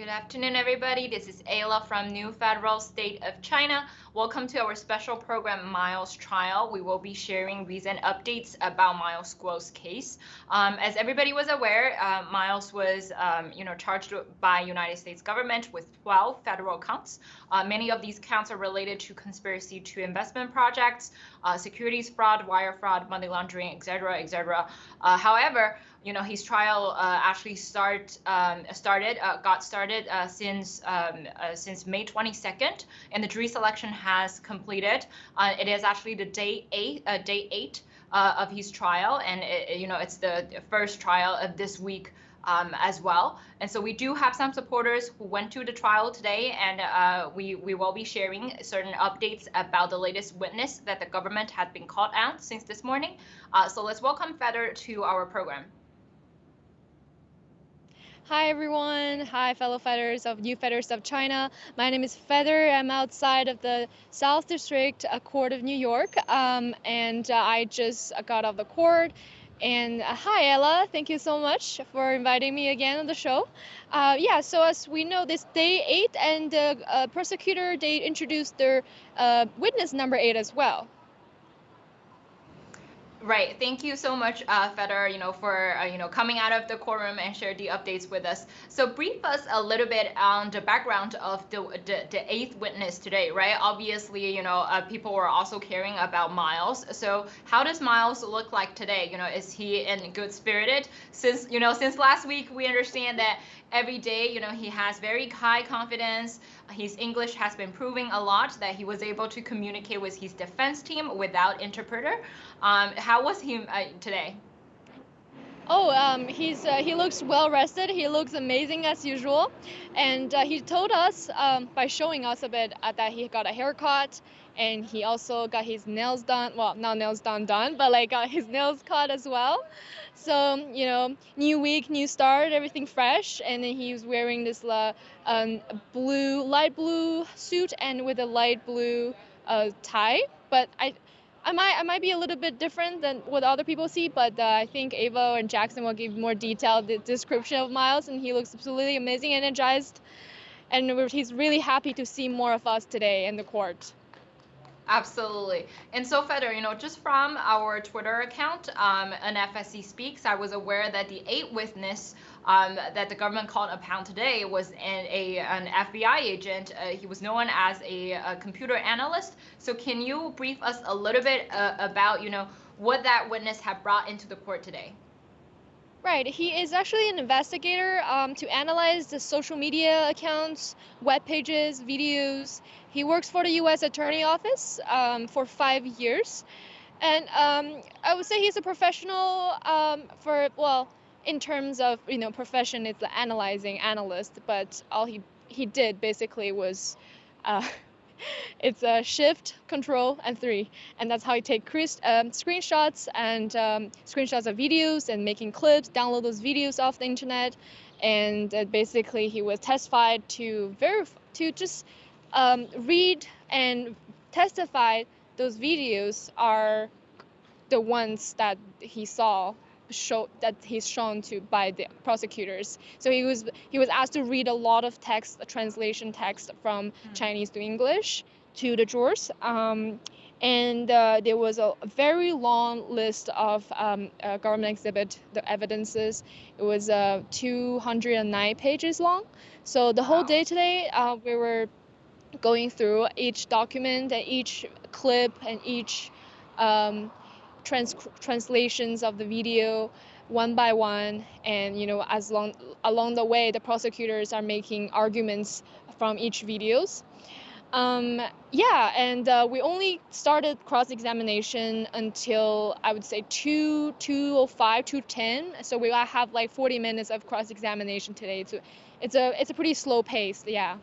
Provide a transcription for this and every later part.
Good afternoon, everybody. This is Ayla from New Federal State of China. Welcome to our special program, Miles Trial. We will be sharing recent updates about Miles Guo's case. As everybody was aware, Miles was, charged by United States government with 12 federal counts. Many of these counts are related to conspiracy to investment projects, securities fraud, wire fraud, money laundering, etc., etc. However, his trial actually got started since May 22nd, and the jury selection has completed. It is actually the day eight of his trial, and it's the first trial of this week as well. And so we do have some supporters who went to the trial today, and we will be sharing certain updates about the latest witness that the government had been called out since this morning. So let's welcome Feder to our program. Hi everyone, hi fellow Feders of New Feders of China. My name is Feder. I'm outside of the South District Court of New York, and I just got off the court. And hi Ella, thank you so much for inviting me again on the show. So as we know, this day 8, and the prosecutor, they introduced their witness number 8 as well. Right. Thank you so much, Feder, for coming out of the courtroom and share the updates with us. So brief us a little bit on the background of the 8th witness today, right? Obviously, people were also caring about Miles. So how does Miles look like today? Is he in good spirited? Since last week, we understand that every day, he has very high confidence. His English has been proving a lot, that he was able to communicate with his defense team without interpreter. How was he today? He looks well rested. He looks amazing as usual, and he told us by showing us a bit that he got a haircut, and he also got his nails done. Well, not nails done, but like got his nails cut as well. So new week, new start, everything fresh. And then he was wearing this light blue suit and with a light blue tie. But I might be a little bit different than what other people see, but I think Ava and Jackson will give more detailed description of Miles, and he looks absolutely amazing, energized, and he's really happy to see more of us today in the court. Absolutely. And so, Feder, just from our Twitter account, NFSC Speaks, I was aware that the 8th witness that the government called upon today was an FBI agent. He was known as a computer analyst. So can you brief us a little bit about, what that witness had brought into the court today? Right. He is actually an investigator to analyze the social media accounts, web pages, videos. He works for the U.S. Attorney Office for 5 years. And I would say he's a professional in terms of, profession, it's the analyst. But all he did basically was it's a shift, control, and 3, and that's how you take screenshots and screenshots of videos and making clips, download those videos off the internet, and basically he was testified to read and testify those videos are the ones that he saw that he's shown to by the prosecutors. So he was asked to read a lot of text, translation text from Chinese to English to the jurors, and there was a very long list of government exhibit, the evidences. It was 209 pages long. So the whole day today, we were going through each document and each clip and each translations of the video one by one, and along the way the prosecutors are making arguments from each videos. We only started cross-examination until I would say 2:05, 2:10. So we have like 40 minutes of cross-examination today. So it's a pretty slow pace, yeah.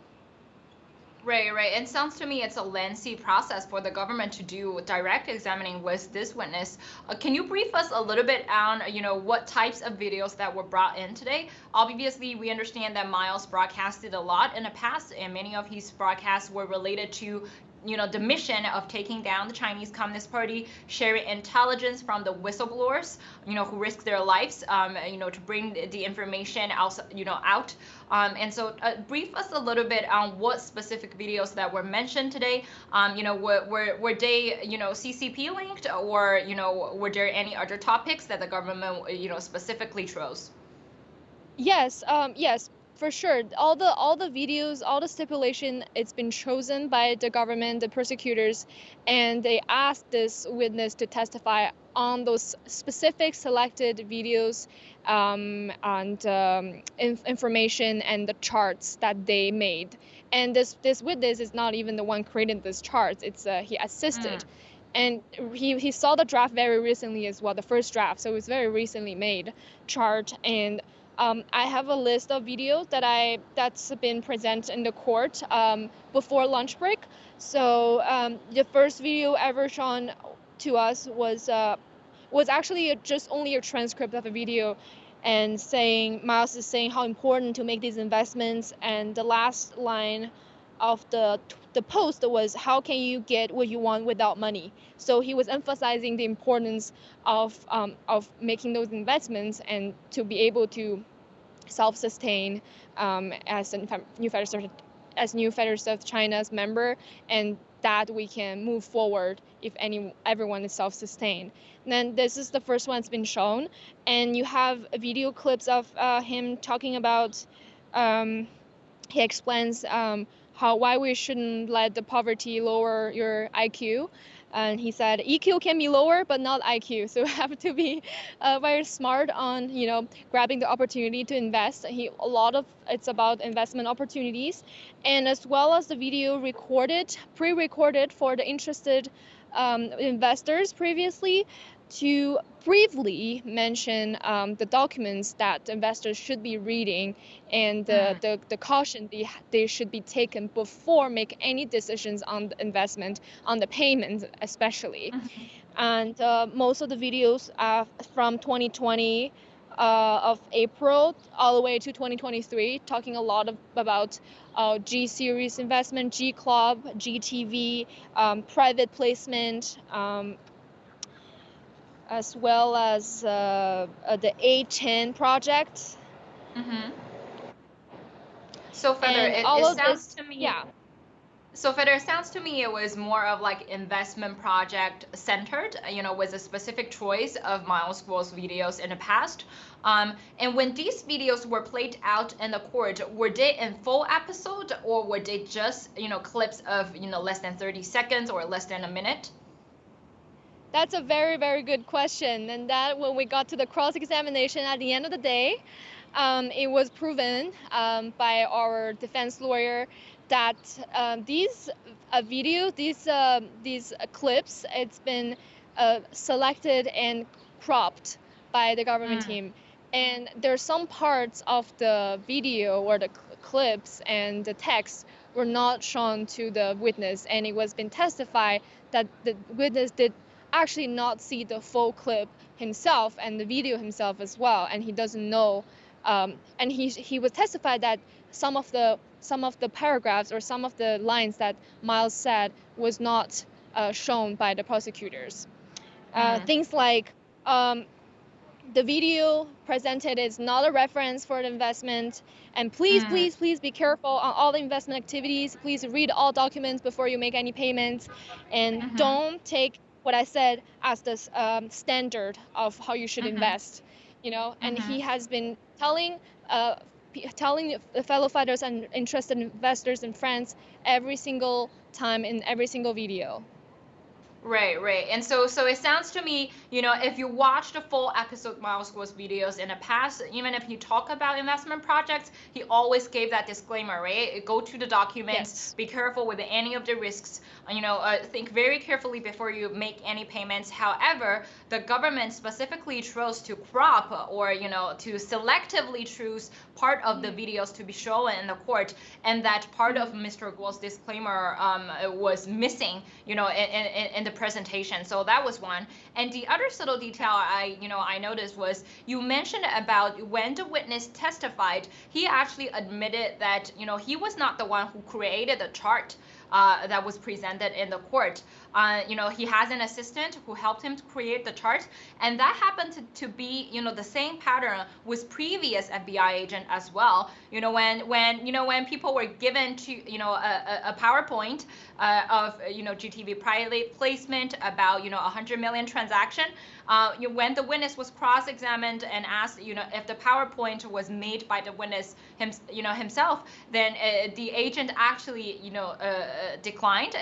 Right. And sounds to me it's a lengthy process for the government to do direct examining with this witness. Can you brief us a little bit on, what types of videos that were brought in today? Obviously, we understand that Miles broadcasted a lot in the past, and many of his broadcasts were related to the mission of taking down the Chinese Communist Party, sharing intelligence from the whistleblowers, who risk their lives, to bring the information out, and so brief us a little bit on what specific videos that were mentioned today. Were they, CCP linked, or, were there any other topics that the government, specifically chose? Yes, yes, for sure. All the videos, all the stipulation, it's been chosen by the government, the persecutors, and they asked this witness to testify on those specific selected videos and information and the charts that they made. And this witness is not even the one creating these charts. It's he assisted. And he saw the draft very recently as well, the first draft. So it's very recently made chart. And I have a list of videos that's been presented in the court before lunch break. So the first video ever shown to us was actually just only a transcript of a video, and Miles is saying how important to make these investments, and the last line of the post was, how can you get what you want without money? So he was emphasizing the importance of making those investments and to be able to self-sustain as new Federation of China's member, and that we can move forward if everyone is self-sustained. And then this is the first one that's been shown, and you have video clips of him talking about. He explains why we shouldn't let the poverty lower your IQ. And he said EQ can be lower, but not IQ. So you have to be very smart on, grabbing the opportunity to invest. It's about investment opportunities, and as well as the video pre-recorded for the interested investors previously, to briefly mention the documents that investors should be reading, and the caution they should be taken before make any decisions on the investment, on the payments especially. And most of the videos from 2020 of April all the way to 2023, talking a lot about G series investment, G Club, GTV, private placement, as well as the A10 project. So Feather, it sounds to me. Yeah. So Feather, it sounds to me it was more of like investment project centered, with a specific choice of Miles Guo's videos in the past. And when these videos were played out in the court, were they in full episode, or were they just, clips of, less than 30 seconds or less than a minute? That's a very, very good question. And that when we got to the cross-examination at the end of the day, it was proven by our defense lawyer that these videos, these clips, it's been selected and cropped by the government team. And there's some parts of the video or the clips and the text were not shown to the witness, and it was been testified that the witness did actually not see the full clip himself and the video himself as well, and he doesn't know. And he was testified that some of the paragraphs or some of the lines that Miles said was not shown by the prosecutors. Things like the video presented is not a reference for the investment, and please be careful on all the investment activities. Please read all documents before you make any payments, and don't take what I said as the standard of how you should invest, and he has been telling the fellow fighters and interested investors and friends every single time in every single video. Right. And so it sounds to me, if you watch the full episode Miles Guo's videos in the past, even if you talk about investment projects, he always gave that disclaimer, right? Go to the documents, yes. Be careful with any of the risks, think very carefully before you make any payments. However, the government specifically chose to crop or, to selectively choose part of the videos to be shown in the court, and that part of Mr. Guo's disclaimer was missing, in the presentation. So that was one. And the other subtle detail I noticed was you mentioned about when the witness testified, he actually admitted that, he was not the one who created the chart that was presented in the court. He has an assistant who helped him to create the chart, and that happened to be, the same pattern with previous FBI agent as well. When people were given to, a PowerPoint of, GTV private placement about, 100 million transaction, when the witness was cross-examined and asked, if the PowerPoint was made by the witness himself, then the agent actually, declined.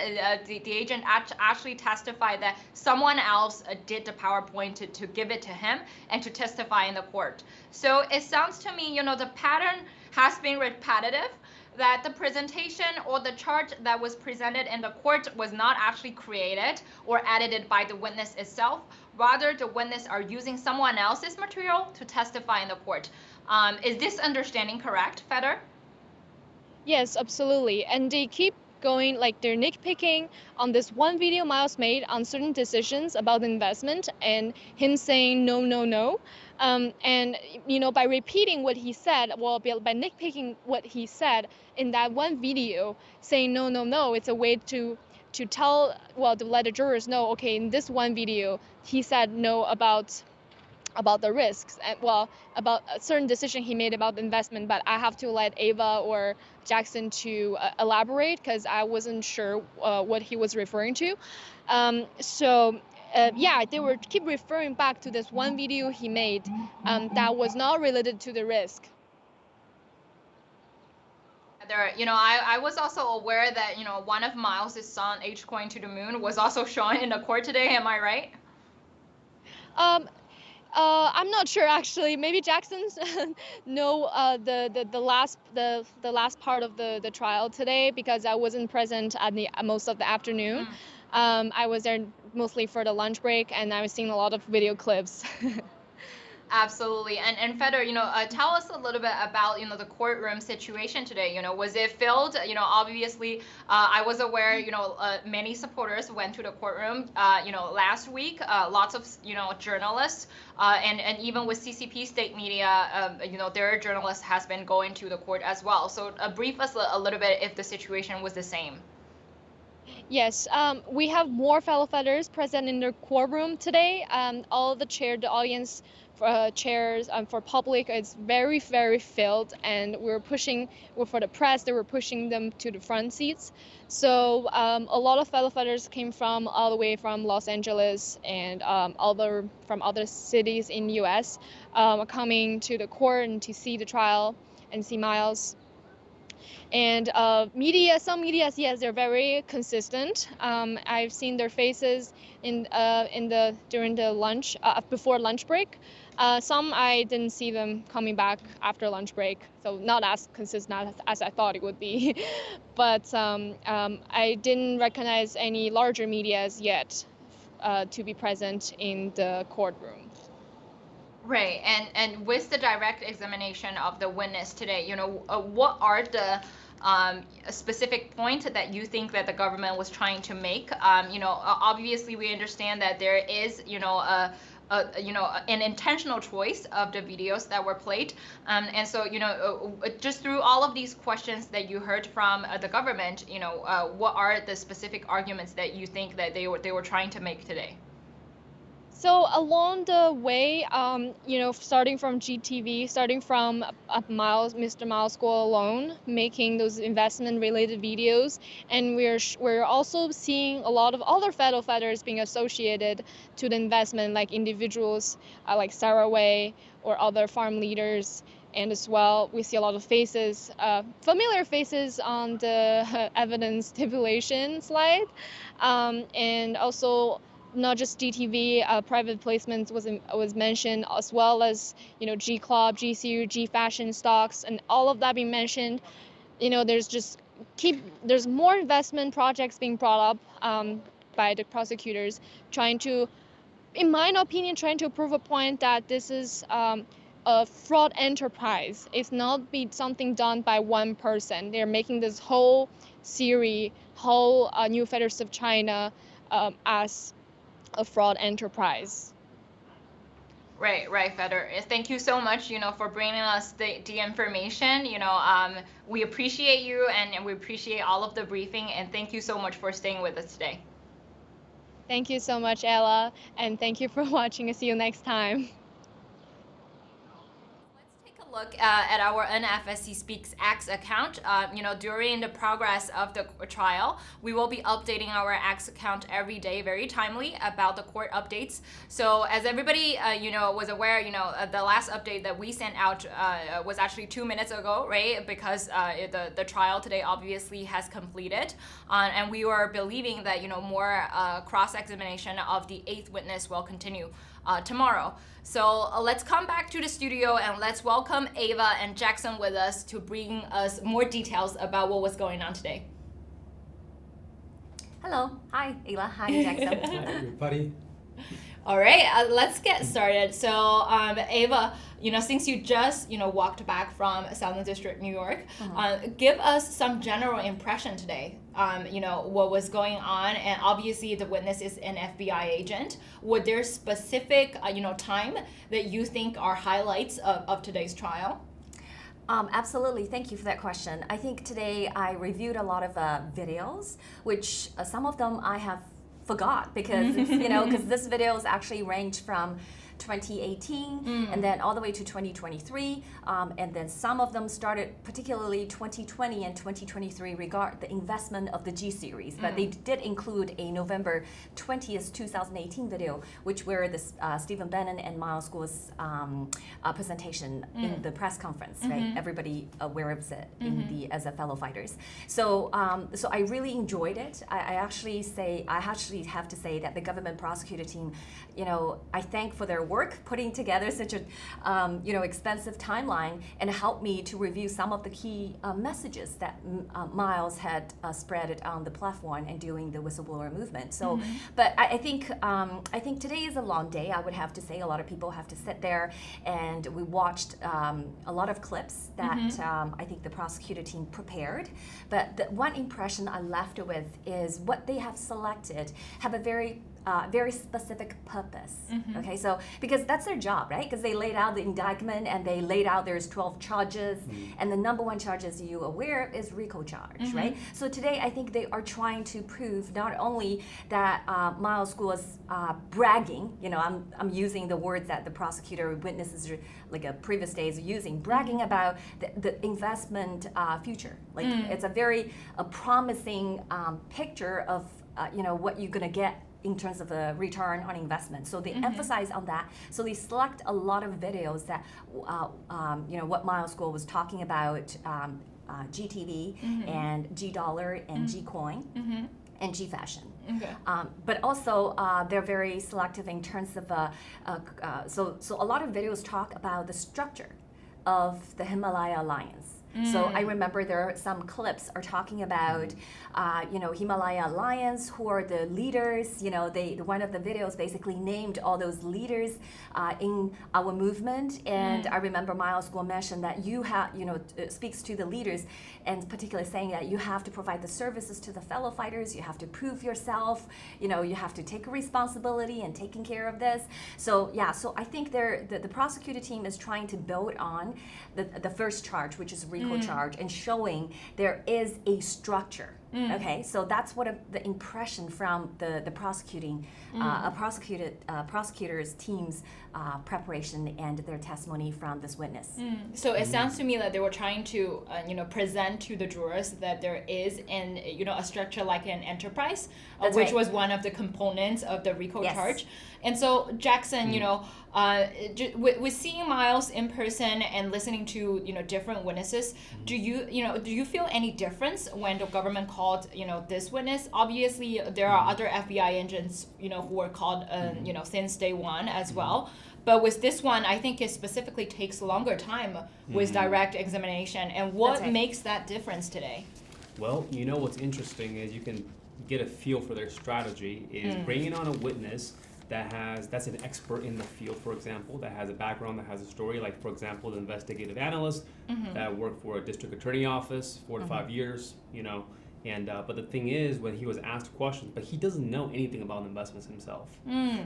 The agent actually testified that someone else did the PowerPoint to give it to him and to testify in the court. So it sounds to me, the pattern has been repetitive, that the presentation or the chart that was presented in the court was not actually created or edited by the witness itself. Rather, the witness are using someone else's material to testify in the court. Is this understanding correct, Feder? Yes, absolutely. And they keep going, like they're nitpicking on this one video Miles made on certain decisions about investment and him saying no, no, no. And by repeating what he said, by nitpicking what he said in that one video, saying no, no, no, it's a way to tell, to let the jurors know, okay, in this one video, he said no about the risks and about a certain decision he made about investment, but I have to let Ava or Jackson to elaborate because I wasn't sure what he was referring to. They were keep referring back to this one video he made that was not related to the risk. I was also aware that, one of Miles' son, H going to the moon, was also shown in the court today. Am I right? I'm not sure actually. Maybe Jackson's know the last part of the trial today because I wasn't present at the most of the afternoon. I was there mostly for the lunch break, and I was seeing a lot of video clips. Absolutely. And Feder, tell us a little bit about, the courtroom situation today. Was it filled? Obviously, I was aware, many supporters went to the courtroom, last week, lots of, journalists, and even with CCP state media, their journalists has been going to the court as well. So brief us a little bit if the situation was the same. Yes, we have more fellow Feders present in the courtroom today. All the audience chairs for public is very, very filled, and for the press, they were pushing them to the front seats. So a lot of fellow Feders came from all the way from Los Angeles and from other cities in US coming to the court and to see the trial and see Miles. And some media, yes, they're very consistent. I've seen their faces during the lunch before lunch break. Some I didn't see them coming back after lunch break, so not as consistent as I thought it would be. But I didn't recognize any larger medias yet to be present in the courtroom. Right, and with the direct examination of the witness today, what are the specific point that you think that the government was trying to make? Obviously we understand that there is, an intentional choice of the videos that were played, and so just through all of these questions that you heard from the government, what are the specific arguments that you think that they were trying to make today? So along the way, starting from GTV, starting from Mr. Miles School alone, making those investment-related videos, and we're also seeing a lot of other fellow Feders being associated to the investment, like individuals like Sarah Way or other farm leaders. And as well, we see a lot of faces, familiar faces on the evidence stipulation slide, and also not just GTV, private placements was mentioned, as well as G Club, GCU, G Fashion stocks, and all of that being mentioned. There's more investment projects being brought up by the prosecutors, trying to, in my opinion, trying to prove a point that this is a fraud enterprise. It's not something done by one person. They're making this whole series, New Federates of China, as a fraud enterprise. Right, Fedor. Thank you so much, for bringing us the information. We appreciate you and we appreciate all of the briefing, and thank you so much for staying with us today. Thank you so much, Ella, and thank you for watching. See you next time. Look at our NFSC Speaks X account. During the progress of the trial, we will be updating our X account every day, very timely, about the court updates. So as everybody, was aware, the last update that we sent out was actually 2 minutes ago, right? Because the trial today obviously has completed, and we are believing that more cross-examination of the 8th witness will continue tomorrow. So let's come back to the studio and let's welcome Ava and Jackson with us to bring us more details about what was going on today. Hello. Hi, Ava. Hi, Jackson. Hi, everybody. All right, let's get started. So, Ava, since you just, walked back from Southern District, New York, give us some general impression today. What was going on, and obviously the witness is an FBI agent. Were there specific, time that you think are highlights of today's trial? Absolutely. Thank you for that question. I think today I reviewed a lot of videos, which some of them I have forgot because because this videos actually range from 2018 and then all the way to 2023, and then some of them started particularly 2020 and 2023 regard the investment of the G series, but they did include a November 20th 2018 video which were the Stephen Bannon and Miles Guo's presentation in the press conference, right? Everybody aware of it as a fellow fighters. So so I really enjoyed it. I actually have to say that the government prosecutor team, I thank for their work putting together such a expensive timeline and helped me to review some of the key messages that Miles had spread on the platform and doing the whistleblower movement. So but I think today is a long day. I would have to say a lot of people have to sit there, and we watched a lot of clips that I think the prosecutor team prepared, but the one impression I left with is what they have selected have a very specific purpose. Okay, so because that's their job, right? Because they laid out the indictment and they laid out there's 12 charges, and the number one charge, as you aware, is RICO charge, right? So today I think they are trying to prove not only that Miles was bragging, I'm using the words that the prosecutor witnesses like a previous days using, bragging about the investment future. Like it's a very promising picture of what you're gonna get in terms of a return on investment. So they emphasize on that. So they select a lot of videos that, what Miles Guo was talking about, GTV and G dollar and G coin and G fashion. Okay. But also they're very selective in terms of, so a lot of videos talk about the structure of the Himalaya Alliance. So I remember there are some clips are talking about, Himalaya Alliance, who are the leaders. One of the videos basically named all those leaders in our movement. And I remember Miles Guo mentioned that you have, speaks to the leaders, and particularly saying that you have to provide the services to the fellow fighters. You have to prove yourself. You have to take responsibility and taking care of this. So yeah, so I think the prosecutor team is trying to build on the first charge, which is RICO charge, and showing there is a structure. Okay, so that's what the impression from the prosecutor's team's preparation and their testimony from this witness. So it sounds to me that they were trying to, present to the jurors that there is a structure like an enterprise, which was one of the components of the RICO charge. And so Jackson, with seeing Miles in person and listening to different witnesses, do you feel any difference when the government called this witness? Obviously there are other FBI agents who were called since day one as well, but with this one I think it specifically takes longer time with direct examination. And what makes that difference today? Well, what's interesting is you can get a feel for their strategy is bringing on a witness that's an expert in the field, for example, that has a background, that has a story, like for example the investigative analyst that worked for a district attorney office 4 to 5 years, And but the thing is, when he was asked questions, but he doesn't know anything about investments himself.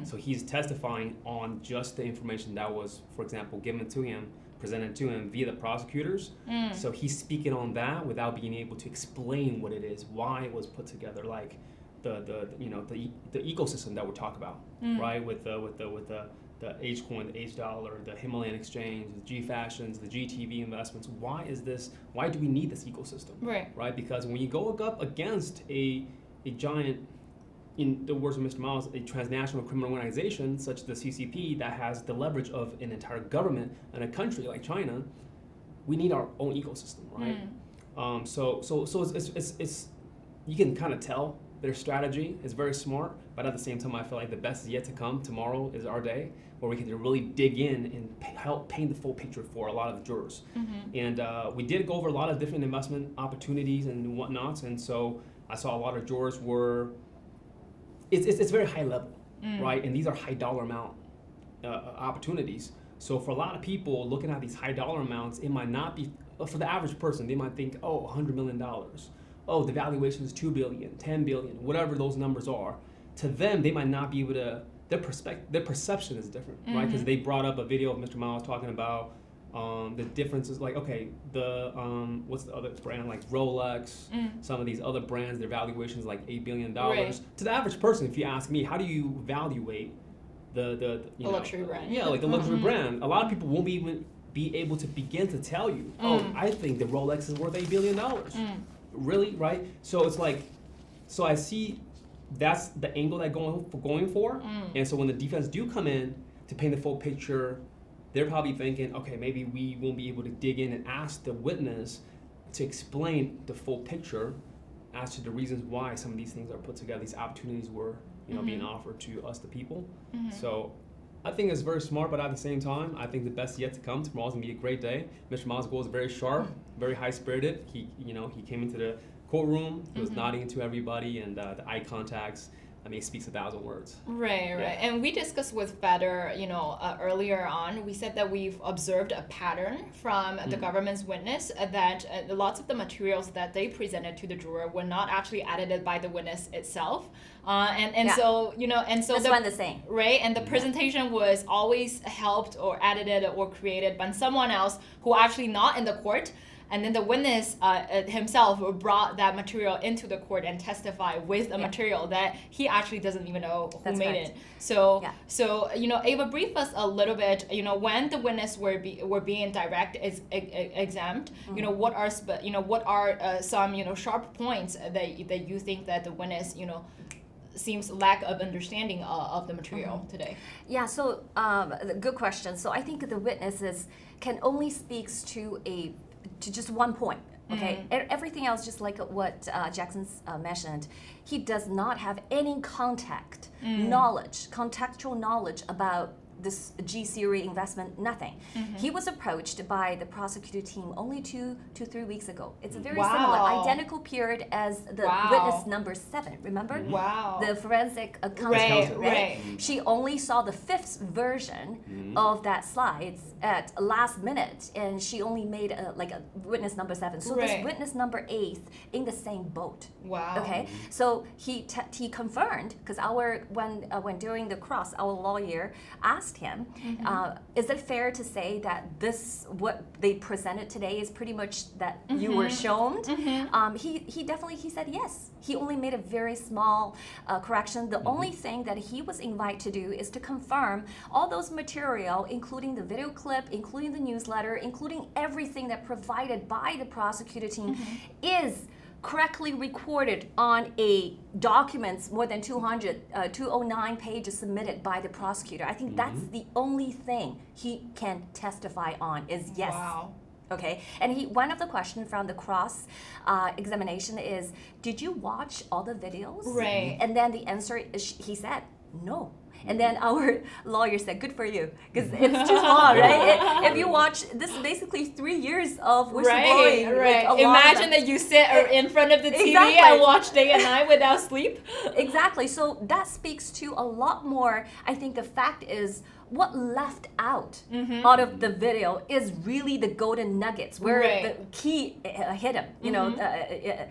So he's testifying on just the information that was, for example, given to him, presented to him via the prosecutors. So he's speaking on that without being able to explain what it is, why it was put together, like the ecosystem that we're talking about, right? With the H coin, the H dollar, the Himalayan exchange, the G fashions, the GTV investments. Why is this? Why do we need this ecosystem? Right? Because when you go up against a giant, in the words of Mr. Miles, a transnational criminal organization such as the CCP that has the leverage of an entire government in a country like China, we need our own ecosystem, right? So it's you can kind of tell their strategy is very smart, but at the same time, I feel like the best is yet to come. Tomorrow is our day where we can really dig in and help paint the full picture for a lot of the jurors. And we did go over a lot of different investment opportunities and whatnots, and so I saw a lot of jurors were, it's very high level, right? And these are high dollar amount opportunities. So for a lot of people looking at these high dollar amounts, it might not be, for the average person, they might think, oh, $100 million. Oh, the valuation is 2 billion, 10 billion, whatever those numbers are. To them, they might not be able to, their perception is different, right? Because they brought up a video of Mr. Miles talking about the differences, like, okay, the, what's the other brand, like Rolex, some of these other brands, their valuations like $8 billion. To the average person, if you ask me, how do you evaluate the luxury brand? Yeah, like the luxury brand. A lot of people won't even be able to begin to tell you, oh, I think the Rolex is worth $8 billion. Really, right? So it's like, so I see that's the angle that going for. And so when the defense do come in to paint the full picture, they're probably thinking, okay, maybe we won't be able to dig in and ask the witness to explain the full picture as to the reasons why some of these things are put together, these opportunities were being offered to us, the people. So I think it's very smart, but at the same time, I think the best is yet to come. Tomorrow's gonna be a great day. Mr. Miles Gold is very sharp, very high-spirited. He came into the courtroom, he was nodding to everybody, and the eye contacts, I mean, it speaks 1,000 words. Right. And we discussed with Feder, earlier on, we said that we've observed a pattern from the government's witness that lots of the materials that they presented to the juror were not actually edited by the witness itself. So, this one the same. Right. And the presentation was always helped or edited or created by someone else who actually not in the court. And then the witness himself brought that material into the court and testified with a material that he actually doesn't even know who made it. So, Ava, brief us a little bit. When the witness were being direct examined, what are some sharp points that you think that the witness seems lack of understanding of the material today? Yeah. So, good question. So I think the witnesses can only speaks to just one point, okay? Everything else, just like what Jackson's mentioned, he does not have any contextual knowledge about this G-Series investment, nothing. He was approached by the prosecutor team only 2 to 3 weeks ago. It's a very similar, identical period as the witness number 7, remember? The forensic accountant, right? She only saw the 5th version of that slides at last minute, and she only made a witness number 7. So this witness number 8 in the same boat. Okay, so he confirmed, because when during the cross, our lawyer asked him, is it fair to say that what they presented today is pretty much that you were shown? He said yes. He only made a very small correction. The only thing that he was invited to do is to confirm all those material, including the video clip, including the newsletter, including everything that provided by the prosecutor team is correctly recorded on a documents more than 209 pages submitted by the prosecutor. I think that's the only thing he can testify on is yes. Okay, and one of the questions from the cross examination is, did you watch all the videos? And then the answer is, he said, no. And then our lawyer said, good for you, because it's too long, right? If you watch, this is basically 3 years of whistleblowing. Imagine that you sit in front of the TV and watch day and night without sleep. So that speaks to a lot more. I think the fact is, what left out out of the video is really the golden nuggets where the key hidden,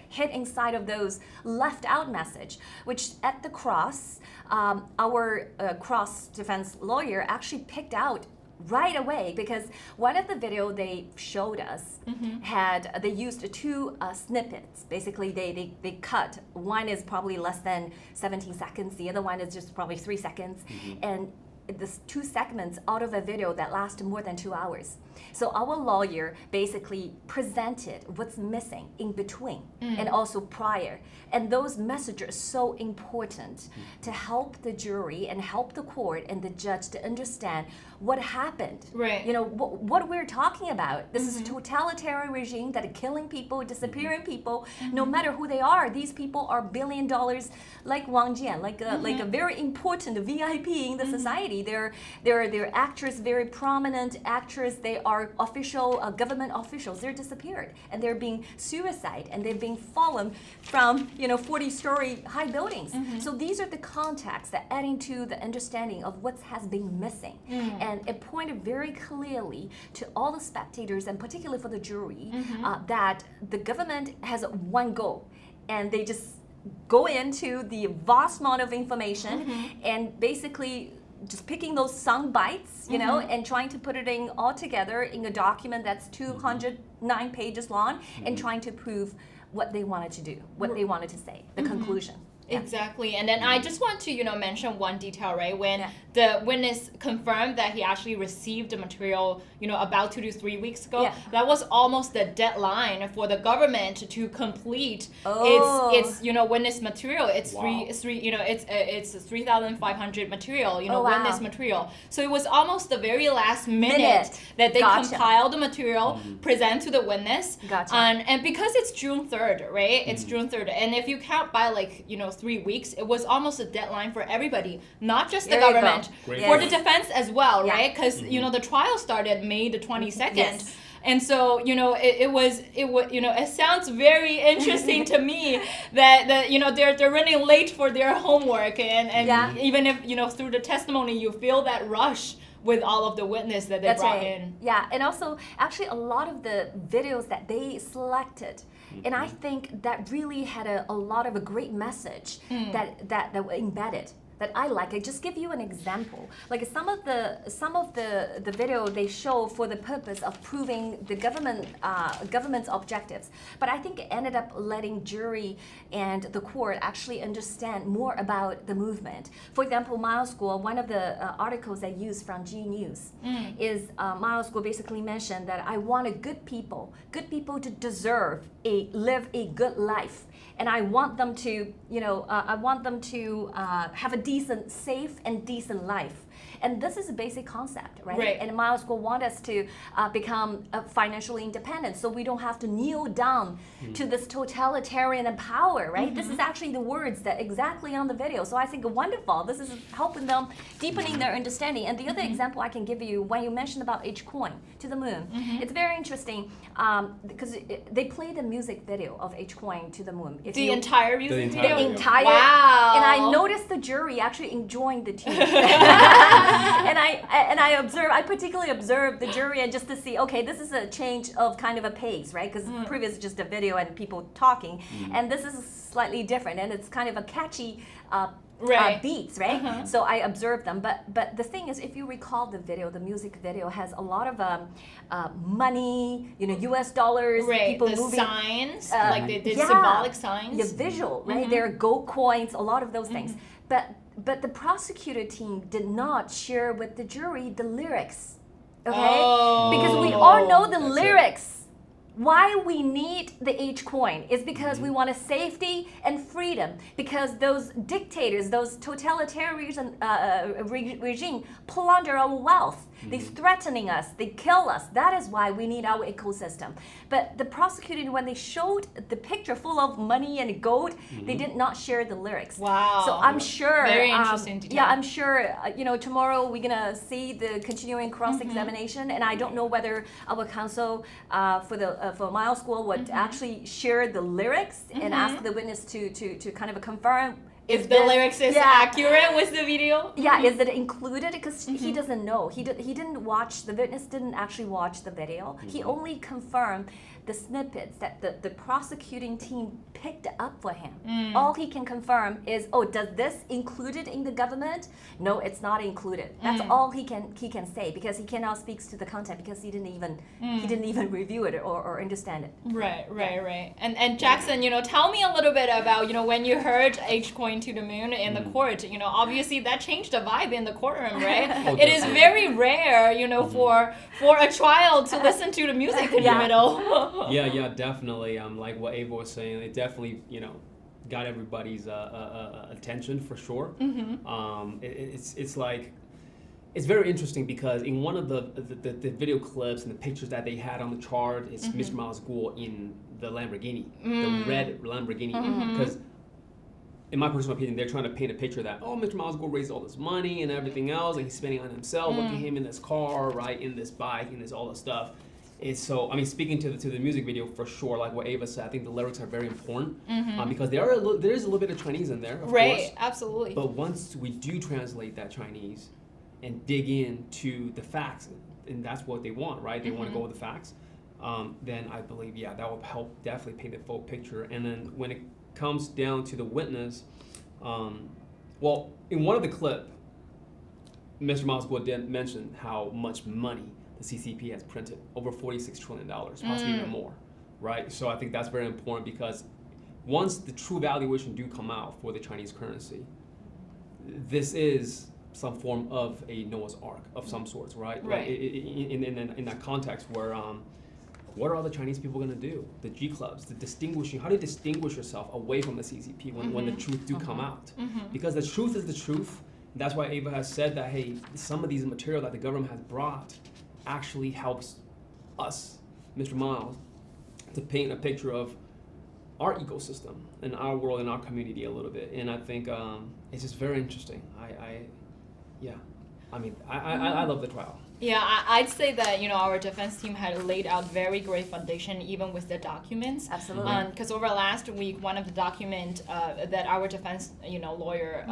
hid inside of those left out message, which at the cross, our cross defense lawyer actually picked out right away, because one of the video they showed us they used two snippets. Basically, they cut. One is probably less than 17 seconds. The other one is just probably 3 seconds. And this 2 segments out of a video that lasted more than 2 hours. So our lawyer basically presented what's missing in between and also prior. And those messages are so important to help the jury and help the court and the judge to understand what happened. Right. What we're talking about. This is a totalitarian regime that are killing people, disappearing people, no matter who they are. These people are $1 billion, like Wang Jian, like a very important VIP in the society. They're actors, very prominent actors. They are official government officials. They're disappeared and they're being suicide and they've been fallen from 40-story high buildings. So these are the contexts that adding to the understanding of what has been missing. And it pointed very clearly to all the spectators and particularly for the jury that the government has one goal, and they just go into the vast amount of information and basically just picking those sound bites, and trying to put it in all together in a document that's 209 pages long and trying to prove what they wanted to do, what they wanted to say, the conclusion. Yeah. Exactly. And then I just want to, mention one detail, right? When the witness confirmed that he actually received the material, about 2 to 3 weeks ago, that was almost the deadline for the government to complete its witness material. It's it's 3,500 material, witness material. So it was almost the very last minute that they compiled the material, present to the witness. And because it's June 3rd, right? It's June 3rd. And if you count by 3 weeks, it was almost a deadline for everybody, not just the government, for the defense as well, right? Because the trial started May the 22nd. And so, it sounds very interesting to me that they're running late for their homework, and even if through the testimony you feel that rush with all of the witness that they brought in. Yeah, and also actually a lot of the videos that they selected, and I think that really had a lot of a great message that were embedded that I like. I just give you an example. Like some of the video they show for the purpose of proving the government's objectives, but I think it ended up letting jury and the court actually understand more about the movement. For example, Miles Guo, one of the articles I used from G News is Miles Guo basically mentioned that I wanted good people to deserve live a good life. And I want them to, have a decent, safe, and decent life. And this is a basic concept, right? And Miles Guo want us to become financially independent, so we don't have to kneel down to this totalitarian power, right? This is actually the words that exactly on the video. So I think wonderful. This is helping them deepening their understanding. And the other example I can give you, when you mentioned about H-Coin to the moon, it's very interesting because they play the music video of H-Coin to the moon. The entire music video? The entire. Wow. And I noticed the jury actually enjoying the tune. And I particularly observed the jury and just to see, okay, this is a change of kind of a pace, right? Because previous is just a video and people talking, and this is slightly different, and it's kind of a catchy beats, right? So I observed them, but the thing is, if you recall the video, the music video has a lot of money, U.S. dollars, people the moving, signs, like the symbolic signs, the visual, right? There are gold coins, a lot of those things, but the prosecutor team did not share with the jury the lyrics, okay? Because we all know the lyrics. Why we need the H-Coin is because we want a safety and freedom, because those dictators, those totalitarian regime plunder our wealth. They're threatening us, they kill us. That is why we need our ecosystem. But the prosecutor, when they showed the picture full of money and gold, they did not share the lyrics. Wow. So I'm sure. Very interesting to Yeah, I'm sure, tomorrow we're gonna see the continuing cross-examination, and I don't know whether our counsel for Miles Guo would actually share the lyrics and ask the witness to kind of confirm if the lyrics is accurate with the video? Yeah, is it included? Because he doesn't know. He didn't watch, the witness didn't actually watch the video. He only confirmed the snippets that the prosecuting team picked up for him. All he can confirm is, oh, does this included in the government? No, it's not included. That's all he can say, because he cannot speak to the content, because he didn't even review it or understand it. Right. And Jackson, tell me a little bit about, when you heard H going to the moon in the court, obviously that changed the vibe in the courtroom, right? It is very rare, for a trial to listen to the music in the middle. Yeah, definitely. Like what Ava was saying, it definitely, got everybody's attention for sure. It's like, it's very interesting because in one of the video clips and the pictures that they had on the chart, it's Mr. Miles Guo in the Lamborghini, the red Lamborghini. Because in my personal opinion, they're trying to paint a picture that, oh, Mr. Miles Guo raised all this money and everything else, and he's spending on himself. Look at him in this car, right, in this bike, in this all this stuff. It's so, speaking to the music video for sure, like what Ava said, I think the lyrics are very important because there is a little bit of Chinese in there, of course. Absolutely. But once we do translate that Chinese and dig into the facts, and that's what they want, right? They want to go with the facts. Then I believe, that will help definitely paint the full picture. And then when it comes down to the witness, well, in one of the clip, Mr. Miles Guo did mention how much money the CCP has printed, over $46 trillion, possibly even more, right? So I think that's very important because once the true valuation do come out for the Chinese currency, this is some form of a Noah's Ark of some sorts, right? In that context where, what are all the Chinese people going to do? The G clubs, how do you distinguish yourself away from the CCP when the truth do come out? Because the truth is the truth. That's why Ava has said that, hey, some of these material that the government has brought actually helps us, Mr. Miles, to paint a picture of our ecosystem and our world and our community a little bit. And I think it's just very interesting. I love the trial. Yeah, I'd say that, our defense team had laid out very great foundation even with the documents. Absolutely. Because over last week, one of the documents that our defense, lawyer,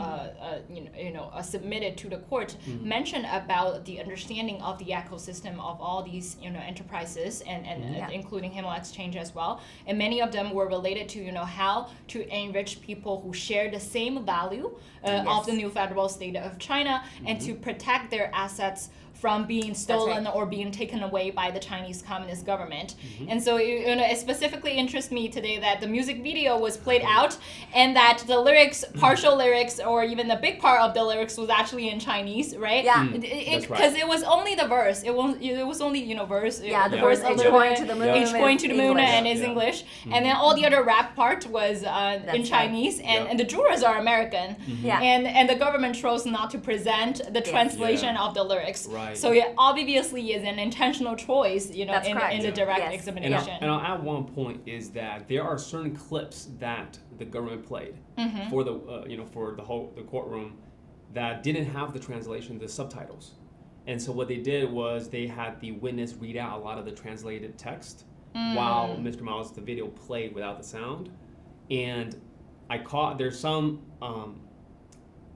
submitted to the court mentioned about the understanding of the ecosystem of all these, enterprises and including Himmel Exchange as well. And many of them were related to, how to enrich people who share the same value of the new federal state of China and to protect their assets from being stolen or being taken away by the Chinese Communist government. And so it specifically interests me today that the music video was played out and that the lyrics, partial lyrics, or even the big part of the lyrics was actually in Chinese, right? Yeah. Because it was only the verse. It was only, verse. Yeah, the verse verse, H going to the moon. H going to the moon and is English. English. And then all the other rap part was in Chinese, and the jurors are American. And the government chose not to present the translation of the lyrics. Right. So it obviously is an intentional choice, in the direct examination. And I'll add one point is that there are certain clips that the government played for the for the courtroom that didn't have the translation, the subtitles. And so what they did was they had the witness read out a lot of the translated text while Mr. Miles, the video played without the sound. And I caught there's some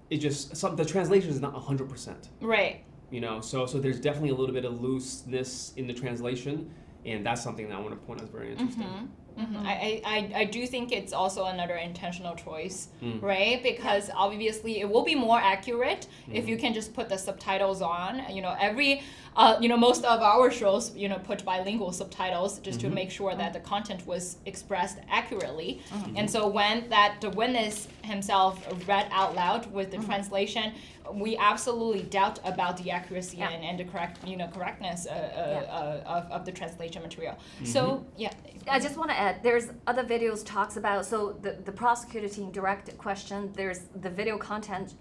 the translation is not 100%. Right. So there's definitely a little bit of looseness in the translation, and that's something that I want to point out is very interesting. I do think it's also another intentional choice, right? Because obviously it will be more accurate if you can just put the subtitles on. Most of our shows, put bilingual subtitles just to make sure that the content was expressed accurately. And so when the witness himself read out loud with the translation, we absolutely doubt about the accuracy and the correctness of the translation material. So I just want to add, there's other videos talks about, so the prosecutor team direct question, there's the video content,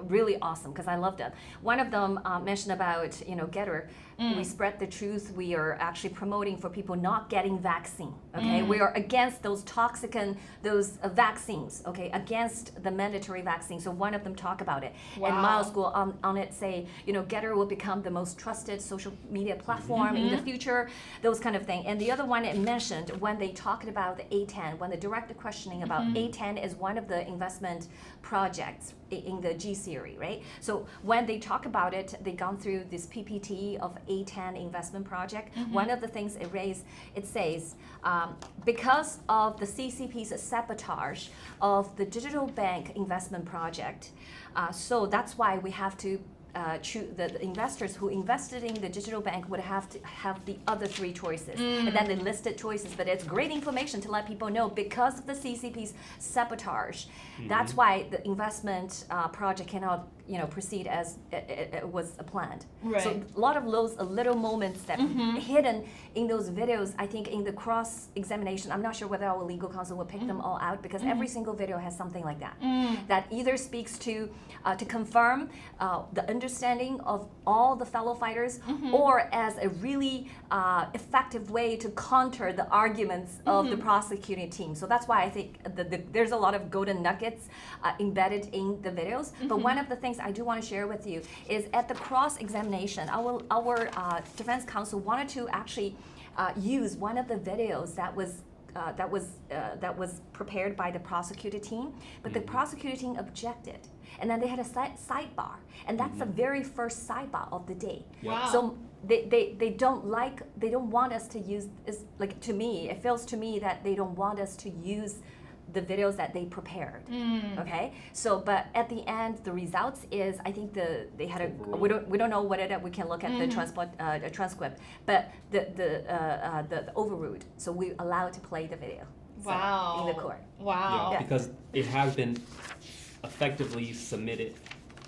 really awesome because I loved it. One of them mentioned about, Getter We spread the truth. We are actually promoting for people not getting vaccine. Okay, we are against those toxic and those vaccines. Okay, against the mandatory vaccine. So one of them talk about it, and Miles will on it say, Getter will become the most trusted social media platform in the future. Those kind of thing. And the other one it mentioned when they talked about the A10, when they directed questioning about A10 is one of the investment projects in the G series, right? So when they talk about it, they gone through this PPT of A10 investment project. One of the things it says, because of the CCP's sabotage of the digital bank investment project, so that's why we have to the investors who invested in the digital bank would have to have the other three choices. And then they listed choices, but it's great information to let people know because of the CCP's sabotage. That's why the investment project cannot proceed as it was planned. Right. So a lot of those little moments that hidden in those videos, I think in the cross-examination, I'm not sure whether our legal counsel will pick them all out because every single video has something like that. That either speaks to confirm the understanding of all the fellow fighters or as a really effective way to counter the arguments of the prosecuting team. So that's why I think there's a lot of golden nuggets embedded in the videos. But one of the things I do want to share with you is at the cross-examination, our defense counsel wanted to actually use one of the videos that was prepared by the prosecutor team, but the prosecutor team objected. And then they had a sidebar, and that's the very first sidebar of the day. Wow. So they don't want us to use, like to me, it feels to me that they don't want us to use the videos that they prepared. Okay, so but at the end the results is I think they had we don't know whether we can look at the transcript, but the overruled, so we allowed to play the video. Wow. In the court. Wow. Yeah, because it has been effectively submitted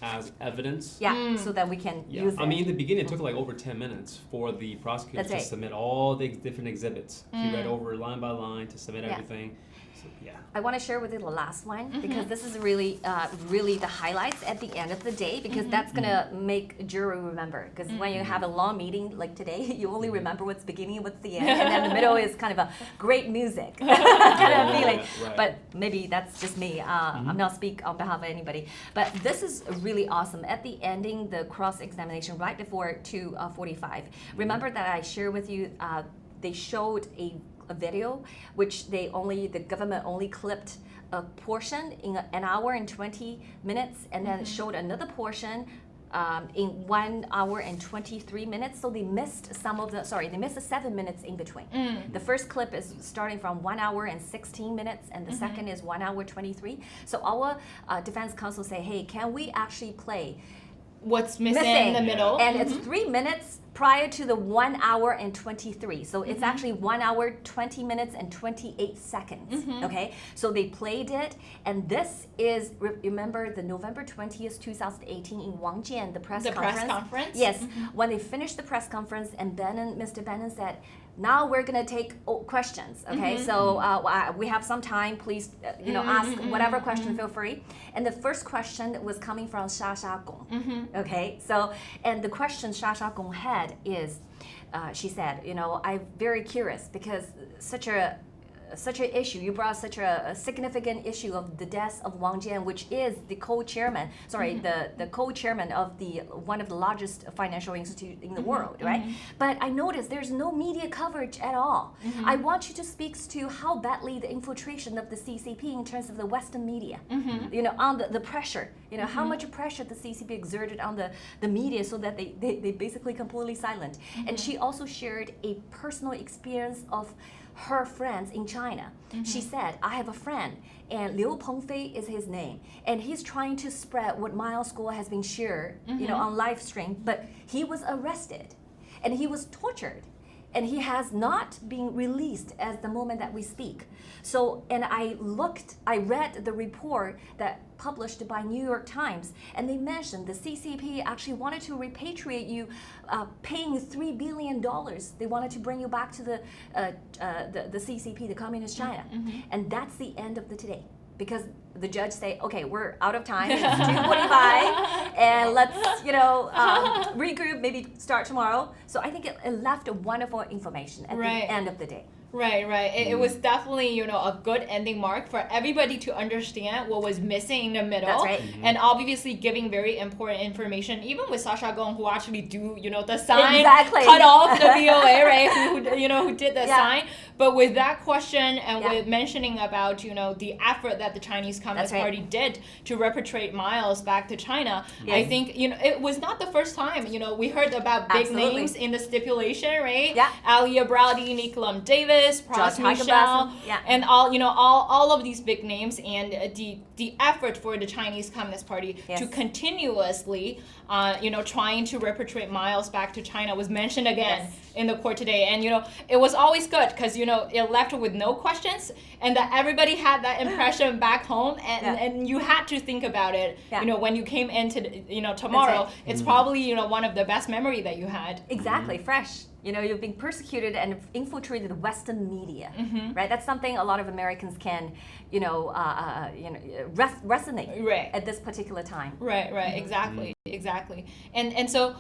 as evidence. Yeah, so that we can use it. I mean, in the beginning, it took like over 10 minutes for the prosecutor to submit all the different exhibits. He read over line by line to submit everything. So, I want to share with you the last one because this is really, really the highlights at the end of the day because that's gonna make a jury remember. Because when you have a long meeting like today, you only remember what's beginning, what's the end, and then the middle is kind of a great music kind of feeling. Right. But maybe that's just me. I'm not speak on behalf of anybody. But this is really awesome. At the ending, the cross-examination right before 2:45. Remember that I shared with you. They showed a video which the government only clipped a portion in an hour and 20 minutes and then showed another portion in 1 hour and 23 minutes. So they missed they missed the 7 minutes in between. The first clip is starting from 1 hour and 16 minutes and the second is 1 hour 23. So our defense counsel say, hey, can we actually play what's missing in the middle? And it's 3 minutes prior to the 1 hour and 23. So it's actually 1 hour, 20 minutes, and 28 seconds. Okay? So they played it, and this is, remember the November 20th, 2018 in Wangjian, the press conference? Yes. When they finished the press conference, and Mr. Bannon said, now we're going to take questions, okay? So we have some time, please, ask whatever question, feel free. And the first question was coming from Sha Gong, okay? So, and the question Sha Gong had is, she said, I'm very curious because such an issue, you brought such a significant issue of the death of Wang Jian, which is the co-chairman, the co-chairman of one of the largest financial institutes in the world, right? But I noticed there's no media coverage at all. I want you to speak to how badly the infiltration of the CCP in terms of the Western media, on the pressure, how much pressure the CCP exerted on the media so that they basically completely silent. And she also shared a personal experience of her friends in China. She said, I have a friend, and Liu Pengfei is his name, and he's trying to spread what Miles School has been shared, on live stream, but he was arrested, and he was tortured, and he has not been released at the moment that we speak. So, and I read the report that published by New York Times, and they mentioned the CCP actually wanted to repatriate you, paying $3 billion. They wanted to bring you back to the CCP, the Communist China, and that's the end of the today. because the judge say, okay, we're out of time, it's 2:45, and let's, regroup, maybe start tomorrow. So I think it left a wonderful information at the end of the day. Right. It was definitely, a good ending mark for everybody to understand what was missing in the middle. That's right. And obviously giving very important information, even with Sasha Gong, who actually do, the sign, cut off the VOA, right? Who did the sign. But with that question and with mentioning about, the effort that the Chinese Communist Party did to repatriate miles back to China, I think, it was not the first time, we heard about big names in the stipulation, right? Yeah. Alia Browdy, Nicolam Davis, Prost Michel, and all of these big names, and the effort for the Chinese Communist Party to continuously, trying to repatriate miles back to China was mentioned again in the court today. And, it was always good because, it left with no questions, and that everybody had that impression back home, and you had to think about it, when you came into, tomorrow. It's probably, one of the best memory that you had. Exactly, fresh. You've been persecuted and infiltrated the Western media, right? That's something a lot of Americans can, resonate at this particular time. Right, exactly. And so,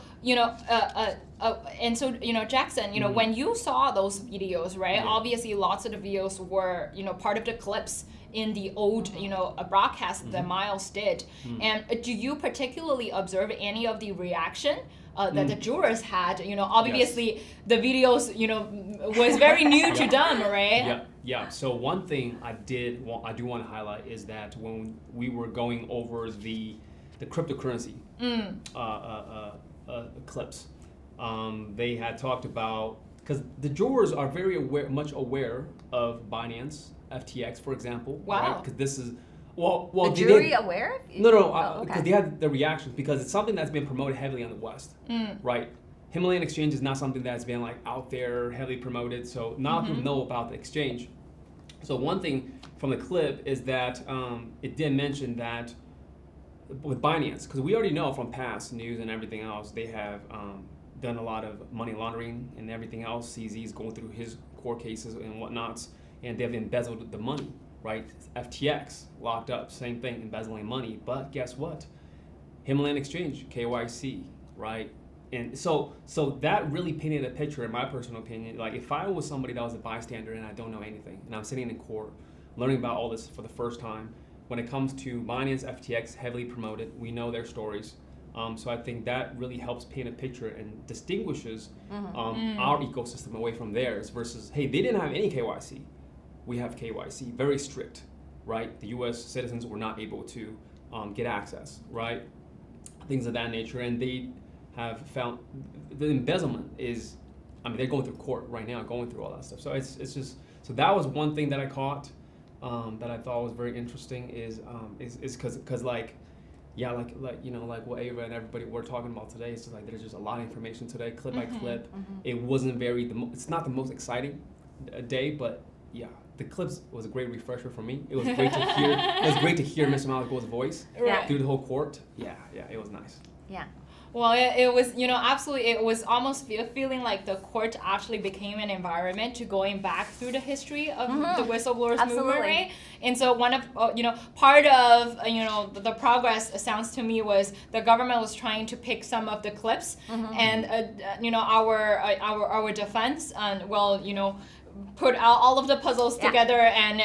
Jackson, when you saw those videos, right? Obviously, lots of the videos were, part of the clips in the old, broadcast that Miles did. And do you particularly observe any of the reaction that the jurors had? Obviously the videos, was very new to them, right? Yeah. So one thing I do want to highlight is that when we were going over the cryptocurrency clips, they had talked about, because the jurors are very much aware of Binance, FTX, for example. Wow. Because this is the jury aware? No, because they had the reactions, because it's something that's been promoted heavily in the West, right? Himalayan exchange is not something that's been out there heavily promoted, so not people know about the exchange. So one thing from the clip is that it did mention that with Binance, because we already know from past news and everything else, they have done a lot of money laundering and everything else. CZ's going through his court cases and whatnots, and they've embezzled the money, right? FTX locked up, same thing, embezzling money. But guess what? Himalayan exchange, KYC, right? And so that really painted a picture, in my personal opinion. If I was somebody that was a bystander and I don't know anything, and I'm sitting in court learning about all this for the first time, when it comes to Binance, FTX, heavily promoted, we know their stories. So I think that really helps paint a picture and distinguishes our ecosystem away from theirs versus, hey, they didn't have any KYC. We have KYC, very strict, right? The U.S. citizens were not able to get access, right? Things of that nature, and they have found the embezzlement is, they're going through court right now, going through all that stuff. So it's just, so that was one thing that I caught that I thought was very interesting is because what Ava and everybody were talking about today, it's just there's just a lot of information today, clip by clip. It wasn't it's not the most exciting day, but yeah, the clips was a great refresher for me. It was great to hear. It was great to hear Mr. Maliko's voice through the whole court. Yeah, it was nice. Yeah. Well, it was, absolutely, it was almost feeling like the court actually became an environment to going back through the history of the whistleblowers movement, right? And so one of, part of, the progress, sounds to me, was the government was trying to pick some of the clips and, our defense, put out all of the puzzles together and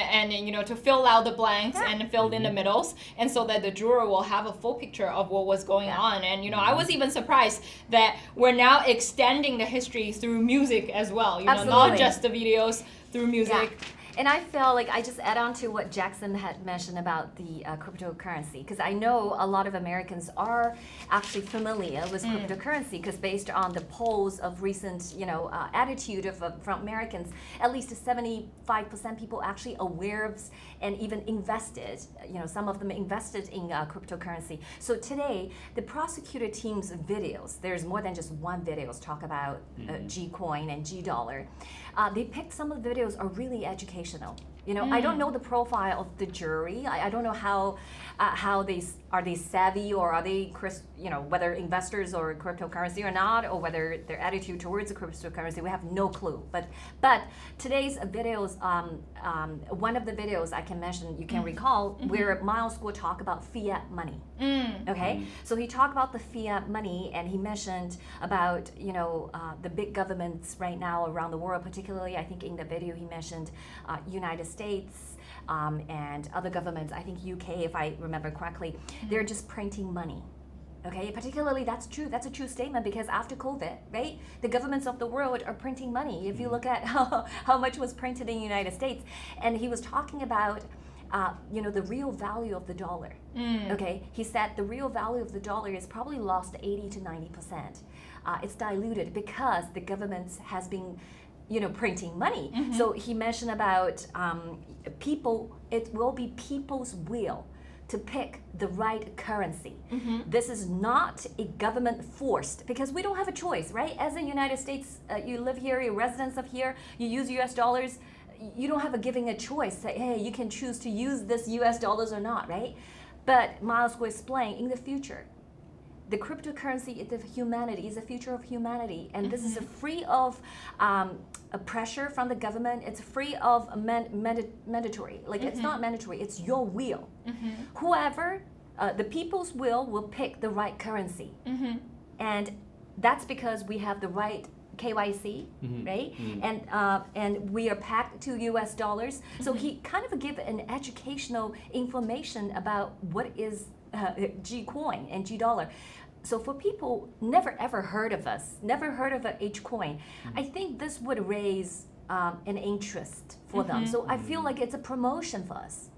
to fill out the blanks and fill in the middles, and so that the juror will have a full picture of what was going on. And I was even surprised that we're now extending the history through music as well, not just the videos, through music. And I feel like I just add on to what Jackson had mentioned about the cryptocurrency, because I know a lot of Americans are actually familiar with cryptocurrency, because based on the polls of recent, attitude from Americans, at least 75% people actually aware of and even invested. Some of them invested in cryptocurrency. So today, the prosecutor team's videos, there's more than just one videos talk about G coin and G dollar. They picked some of the videos are really educational. You know, I don't know the profile of the jury. I don't know how they are they savvy, or are they, you know, whether investors or cryptocurrency or not, or whether their attitude towards the cryptocurrency. We have no clue. But today's videos, one of the videos I can mention, you can recall, where Miles will talk about fiat money. Okay, so he talked about the fiat money, and he mentioned about, you know, the big governments right now around the world, particularly I think in the video he mentioned United States and other governments, I think UK if I remember correctly, they're just printing money. Okay, particularly that's true. That's a true statement, because after COVID, right, the governments of the world are printing money. If you look at how much was printed in the United States, and he was talking about you know, the real value of the dollar. Okay, he said the real value of the dollar is probably lost 80 to 90%. It's diluted because the government has been, you know, printing money. So he mentioned about people. It will be people's will to pick the right currency. This is not a government forced, because we don't have a choice, right? As a United States, you live here, you're residents of here, you use US dollars, you don't have giving a choice, say, hey, you can choose to use this US dollars or not, right? But Miles will explain, in the future, the cryptocurrency, the humanity is the future of humanity, and this is free of a pressure from the government. It's free of mandatory. Like it's not mandatory. It's your will. Whoever, the people's will pick the right currency, and that's because we have the right KYC, right? And we are pegged to US dollars. So he kind of give an educational information about what is G coin and G dollar. So for people never ever heard of us, never heard of a H coin, I think this would raise an interest for them. So I feel like it's a promotion for us.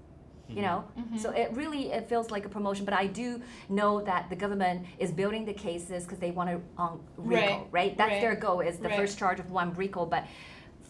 You know, so it feels like a promotion, but I do know that the government is building the cases because they want to RICO, right? That's their goal, is the first charge of one RICO. But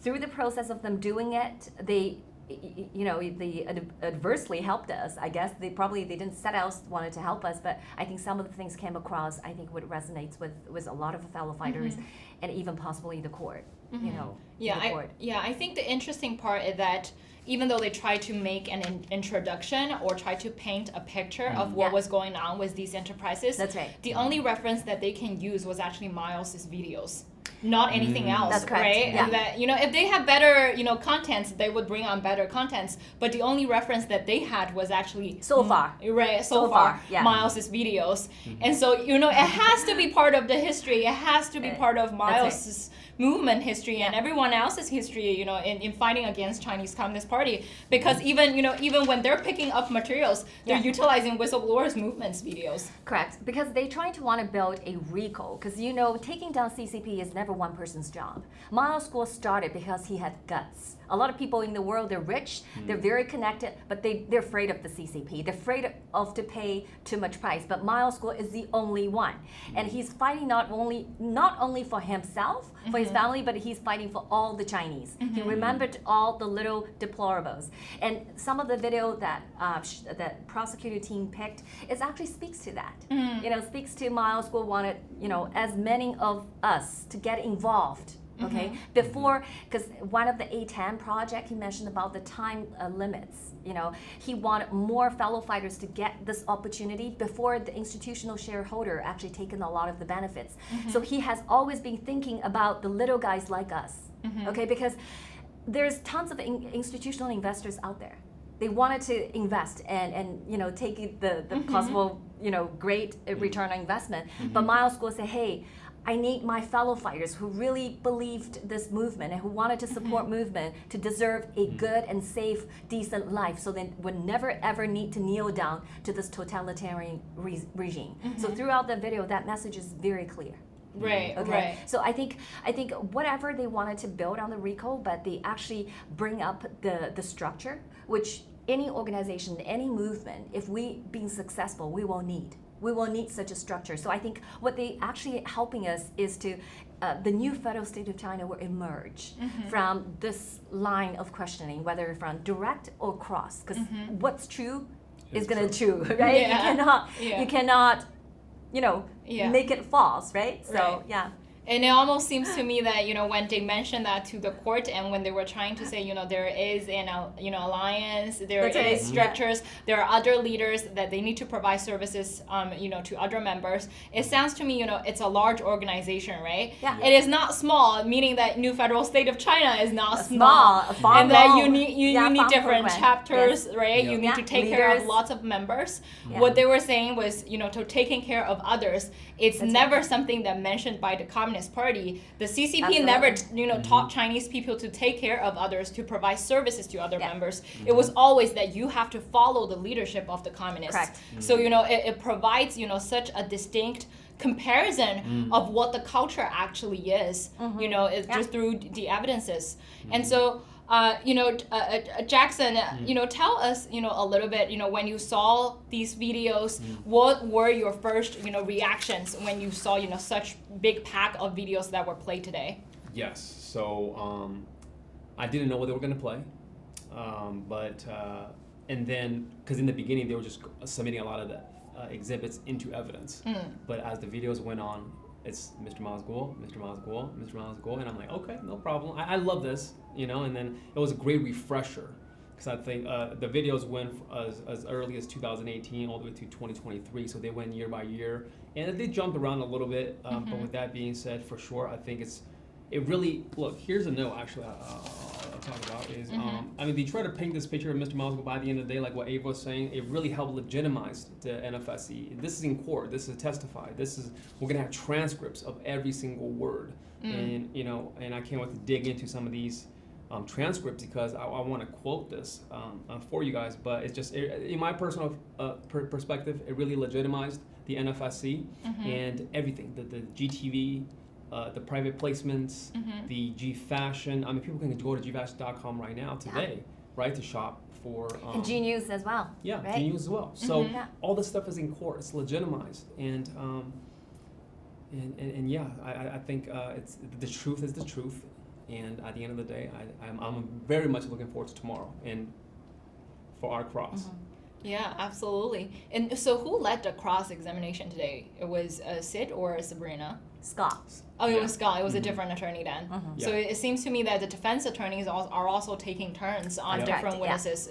through the process of them doing it, they, you know, they adversely helped us. I guess they didn't set out wanted to help us, but I think some of the things came across, I think what resonates with a lot of fellow fighters, and even possibly the court. You know, I think the interesting part is that even though they tried to make an introduction or try to paint a picture of what was going on with these enterprises, that's right. The only reference that they can use was actually Miles's videos, not anything else. That's correct. Right? Yeah. And that, you know, if they have better, you know, contents, they would bring on better contents. But the only reference that they had was actually so far, Miles's videos. And so, you know, it has to be part of the history. It has to be part of Miles's movement history and everyone else's history, you know, in fighting against Chinese Communist Party, because even when they're picking up materials, they're utilizing whistleblowers movements videos. Correct, because they try to want to build a RICO, because you know, taking down CCP is never one person's job. Miles Guo started because he had guts. A lot of people in the world, they're rich, they're very connected, but they're afraid of the CCP. They're afraid of to pay too much price. But Miles Guo is the only one, and he's fighting not only for himself, for his family, but he's fighting for all the Chinese. He remembered all the little deplorables, and some of the video that that prosecutor team picked, it actually speaks to that. You know, speaks to Miles Guo wanted, you know, as many of us to get involved. Okay, before, because one of the A10 project he mentioned about the time limits, you know, he wanted more fellow fighters to get this opportunity before the institutional shareholder actually taken a lot of the benefits. So he has always been thinking about the little guys like us, okay, because there's tons of institutional investors out there. They wanted to invest and you know, take the possible, you know, great return on investment, but Miles Guo said, hey, I need my fellow fighters who really believed this movement and who wanted to support movement to deserve a good and safe, decent life, so they would never ever need to kneel down to this totalitarian regime. So throughout the video, that message is very clear. Right. Okay. Right. So I think whatever they wanted to build on the RICO, but they actually bring up the structure, which any organization, any movement, if we being successful, we will need. We will need such a structure. So I think what they actually helping us is to, the new federal state of China will emerge from this line of questioning, whether from direct or cross, because what's true is going to true, right? Yeah. You cannot, you know, make it false, right? So Right. yeah. And it almost seems to me that, when they mentioned that to the court and when they were trying to say, there is an, alliance, there is structures, there are other leaders that they need to provide services, to other members. It sounds to me, it's a large organization, right? Yeah. It is not small, meaning that New Federal State of China is not small. And that you need different chapters, right? You need to take care of lots of members. What they were saying was, to taking care of others, it's never something that mentioned by the Communist Party. The CCP never, taught Chinese people to take care of others, to provide services to other members. It was always that you have to follow the leadership of the communists. Correct. So, it provides, such a distinct comparison of what the culture actually is, just through the evidences. And so, Jackson, tell us, a little bit, when you saw these videos, what were your first, reactions when you saw, such big pack of videos that were played today? Yes. So I didn't know what they were going to play, and then because in the beginning they were just submitting a lot of the exhibits into evidence, but as the videos went on, it's Mr. Miles Guo, Mr. Miles Guo, Mr. Miles Guo, and I'm like, okay, no problem. I love this, and then it was a great refresher because I think the videos went as early as 2018 all the way to 2023, so they went year by year, and they jumped around a little bit, but with that being said, for sure, I think it really, look, here's a note actually I'll talk about is, they try to paint this picture of Mr. Miles, but by the end of the day, like what Ava was saying, it really helped legitimize the NFSC. This is in court, this is testified, we're gonna have transcripts of every single word. And I can't wait to dig into some of these transcripts because I want to quote this for you guys, but it's just, in my personal perspective, it really legitimized the NFSC and everything, the GTV, the private placements, the G Fashion. People can go to gfashion.com right now today, right, to shop for. And G News as well. Yeah, right? G News as well. So all this stuff is in court. It's legitimized, and I think it's the truth is the truth. And at the end of the day, I'm very much looking forward to tomorrow and for our cross. Yeah, absolutely. And so who led the cross-examination today? It was Sid or Sabrina? Scott. Oh, it was Scott. It was a different attorney then. So it seems to me that the defense attorneys are also taking turns on different witnesses.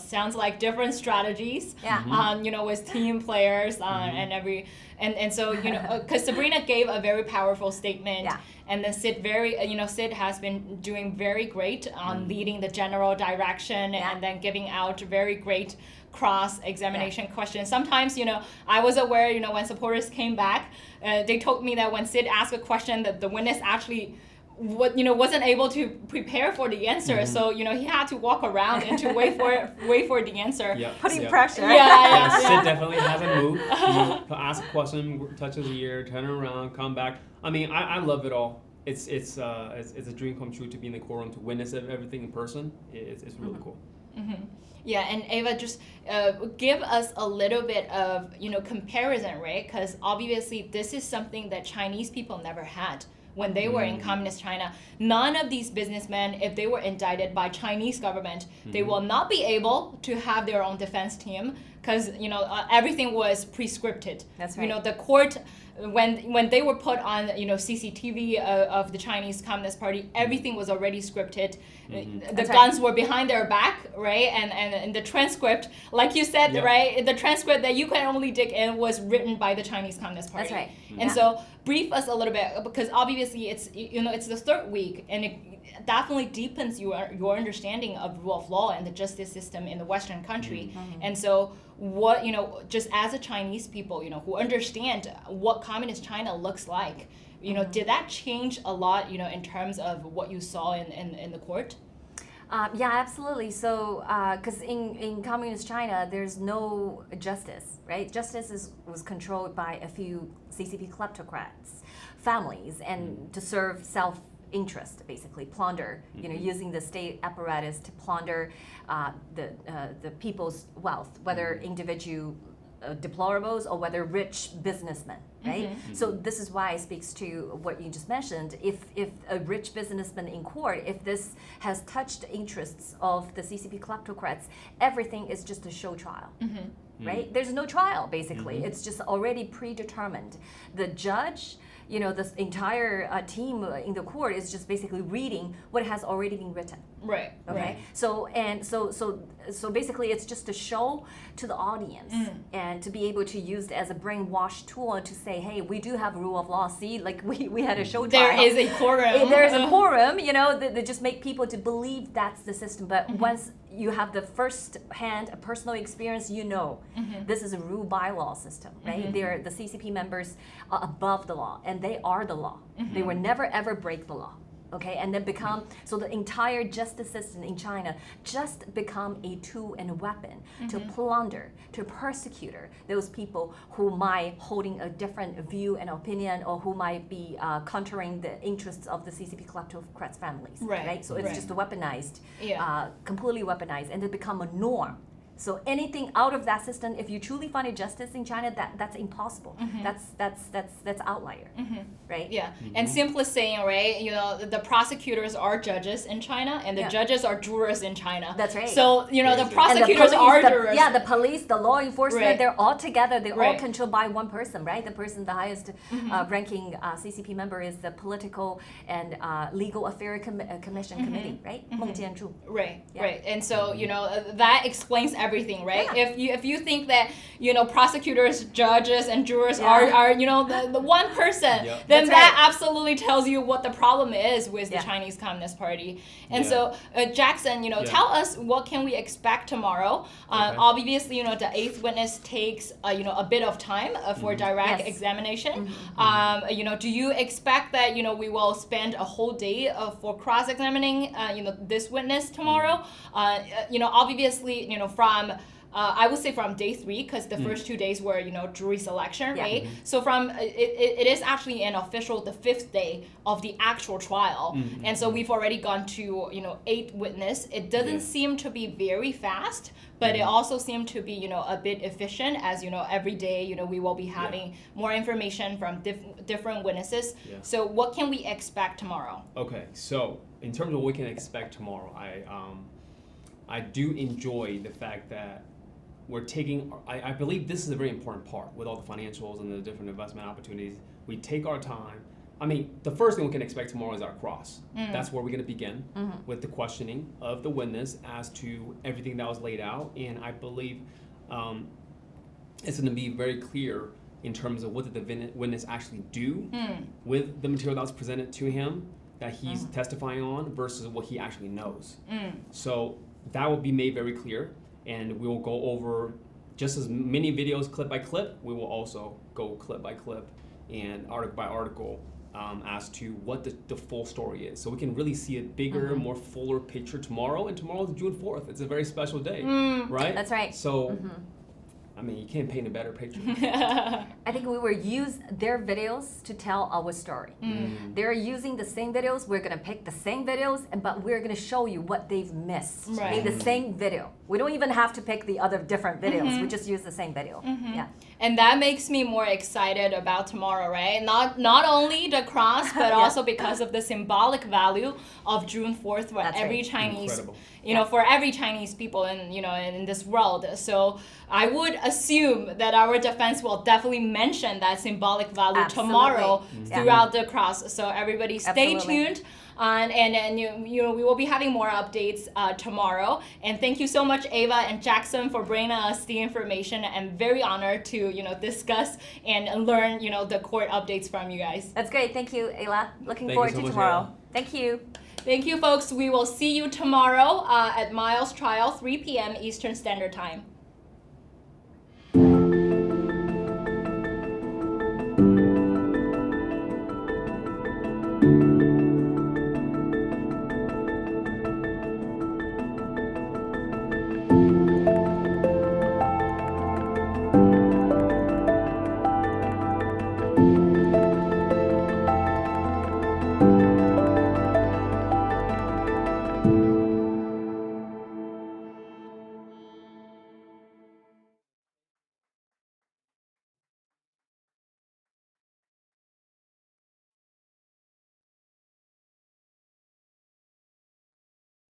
Sounds like different strategies. With team players and so because Sabrina gave a very powerful statement. And then Sid has been doing very great on leading the general direction and then giving out very great cross-examination questions. Sometimes, I was aware, when supporters came back, they told me that when Sid asked a question that the witness actually wasn't able to prepare for the answer. So, he had to walk around and to wait for the answer. Putting pressure. Sid definitely hasn't moved. He'll ask a question, touch his ear, turn around, come back. I love it all. It's a dream come true to be in the courtroom, to witness everything in person. It's really cool. Yeah, and Ava, just give us a little bit of, comparison, right? Because obviously this is something that Chinese people never had when they were in communist China. None of these businessmen, if they were indicted by Chinese government, they will not be able to have their own defense team because, everything was pre-scripted. That's right. The court, when they were put on, CCTV of the Chinese Communist Party, everything was already scripted. The guns were behind their back, right? And the transcript, like you said, right? The transcript that you can only dig in was written by the Chinese Communist Party. That's right. And so brief us a little bit, because obviously it's, it's the third week and it definitely deepens your understanding of rule of law and the justice system in the Western country. And so what, just as a Chinese people, who understand what communist China looks like, did that change a lot, in terms of what you saw in the court? Absolutely. So, because in communist China, there's no justice, right? Justice was controlled by a few CCP kleptocrats, families, and to serve self-interest, basically plunder. Using the state apparatus to plunder the people's wealth, whether individual deplorables or whether rich businessmen, right? So this is why it speaks to what you just mentioned. If a rich businessman in court, if this has touched the interests of the CCP kleptocrats, everything is just a show trial, right? There's no trial, basically. It's just already predetermined. The judge this entire team in the court is just basically reading what has already been written. Right. Okay. Right. So basically, it's just a show to the audience and to be able to use it as a brainwash tool to say, hey, we do have rule of law. See, like we had a show trial. There is a quorum. There is a quorum. That just make people to believe that's the system. But once you have the first-hand personal experience, this is a rule by law system, right? The CCP members are above the law, and they are the law. They will never ever break the law. Okay, and then so the entire justice system in China just become a tool and a weapon to plunder, to persecute those people who might holding a different view and opinion, or who might be countering the interests of the CCP kleptocrats families. Right? So it's just weaponized, completely weaponized, and it become a norm. So anything out of that system, if you truly find justice in China, that's impossible. That's outlier, right? Yeah, and simply saying, right, the prosecutors are judges in China, and the judges are jurors in China. That's right. So the prosecutors are jurors. The police, the law enforcement, they're all together. They're all controlled by one person, right? The person, the highest ranking CCP member is the Political and Legal Affairs Commission Committee, right? Meng Jianzhu. Right. And so that explains everything, right? If you think that prosecutors, judges, and jurors are the one person, then that absolutely tells you what the problem is with the Chinese Communist Party. And so Jackson, tell us what can we expect tomorrow. Obviously, the eighth witness takes a bit of time for direct examination. Do you expect that we will spend a whole day for cross-examining this witness tomorrow? Obviously, from I would say from day 3, because the first 2 days were jury selection, right? So from it is actually an official the 5th day of the actual trial, and so we've already gone to 8 witness. It doesn't seem to be very fast, but it also seemed to be a bit efficient, as every day we will be having more information from different witnesses. So what can we expect tomorrow? Okay, so in terms of what we can expect tomorrow, I do enjoy the fact that we're taking, I believe this is a very important part with all the financials and the different investment opportunities. We take our time. I mean, the first thing we can expect tomorrow is our cross. That's where we're going to begin with the questioning of the witness as to everything that was laid out. And I believe it's going to be very clear in terms of what did the witness actually do with the material that was presented to him that he's testifying on versus what he actually knows. So that will be made very clear, and we will go over just as many videos clip by clip. We will also go clip by clip and article by article as to what the full story is. So we can really see a bigger, more fuller picture tomorrow, and tomorrow is June 4th. It's a very special day, right? That's right. So, I mean, you can't paint a better picture. I think we will use their videos to tell our story. They're using the same videos. We're going to pick the same videos, but we're going to show you what they've missed in the same video. We don't even have to pick the other different videos. We just use the same video. Yeah. And that makes me more excited about tomorrow, right? Not only the cross, but also because of the symbolic value of June 4th for every Chinese, for every Chinese people in this world. So I would assume that our defense will definitely mention that symbolic value tomorrow throughout the cross. So everybody stay tuned. And we will be having more updates tomorrow. And thank you so much, Ava and Jackson, for bringing us the information. I'm very honored to discuss and learn the court updates from you guys. That's great. Thank you, Ayla. Looking forward to tomorrow. Thank you. Thank you, folks. We will see you tomorrow at Miles' trial, 3 p.m. Eastern Standard Time.